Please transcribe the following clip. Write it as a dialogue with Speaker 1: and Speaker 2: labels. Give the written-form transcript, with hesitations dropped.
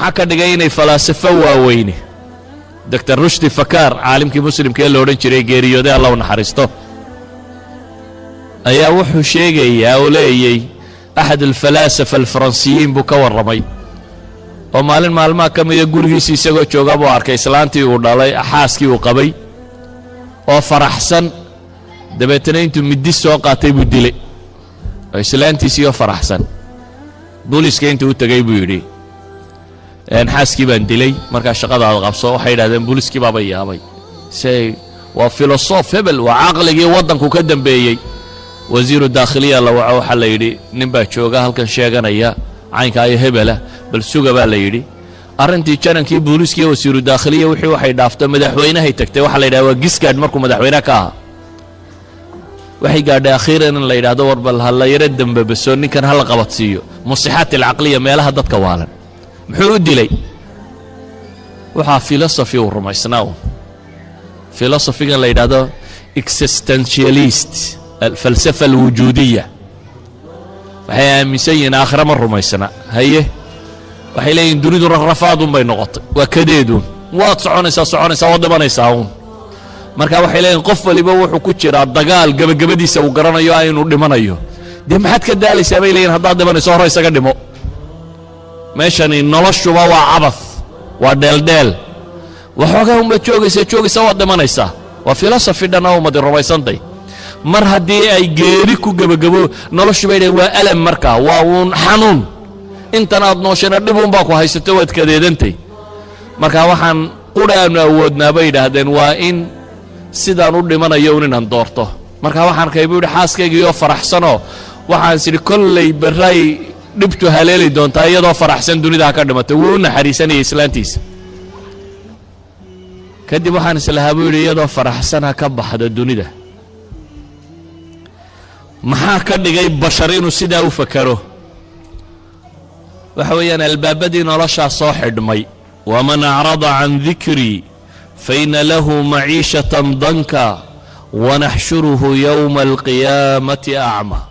Speaker 1: محاكا دقايني فلاسفة واويني دكتور رشدي فكار عالم كي مسلم كي اللي ورنشري جيريو ده الله ونحرسته أيا وحو شيء يا أولي أحد الفلاسفة الفرنسيين بكور رمي ومالين مالما كم يقول هي سيسقو تشوغابو أركي سلانتي ودالي أحاسكي وقبي وفرحسن دبيتنا انتو مدي سوقاتي بدلي سلانتي سيو فرحسن بوليس كي انتو تغيبو يري ان حاسكي بان دلي مركا شقada qabso waxay yiraahdeen booliski baba yaabay say waa filosof hebel waa aqliga wadanku ka dambeeyay wasiiru dakhiliya la waxa la yiri nin baa jooga halkan sheeganaya caynka ay hebela bal suga baa la yiri arintii janankii booliski wasiiru dakhiliya waxay dhaaftay madaxweynaha tagtay waxa la yiraahdaa waa giskaad markuu madaxweynaha ka ahaa waxay gaadhay akhiiran in la yiraahdo war bal hal yara dambe basoo ninkan hal qabadsiyo musihat al-aqliya meelaha dadka waalan muxuu dilay waxa philosophy uu rumaysnaa philosophy-ga la yiraahdo existentialist الفلسفة الوجودية waxay aaminsan aakhira ma rumaysana haye waxay leeyihiin dunidu rafrafaad bay noqotay waa kadeedun waad soconaysaa wad dhimanaysaa marka waxay leeyihiin qof waliba wuxuu ku jiraa dagaal gabagabadiisa uu garanayo aynu dhimanayo dee maxaad ka daalaysaa bay leeyihiin haddaad dhimanayso hore isaga dhimo meeshani noloshuba waa cabath waa dheeldheel waxoogaa uma joogaysa waad dhimanaysaa waa philosophy dhana umadi rumaysantay mar haddii ay geeri ku gabagabo noloshu bay waa alam markaa waa uun xanuun intan aad nooshana dhibun baa ku haysato waad kadeedantay marka waxaan quraanu awoodnaa bay yidhaahdeen waa in sidaan u dhimanayo inaan doorto marka waxaan kaybu yidhi xaaskaygiioo faraxsanoo waxaan sidhi kolley barray dhibtu haleeli doontaa iyadoo faraxsan dunida ka dhimatay wuu u naxariisanayay islaantiisa kadib waxaan islahaa buu yidhi iyadoo faraxsana ka baxda dunida maxaa ka dhigay bashar inuu sidaa u fakaro waxa weeyaan albaabadii noloshaa soo xidhmay waman acrada can dikrii faina lahu maciishatan danka wanaxshuruhu yowma alqiyaamati acma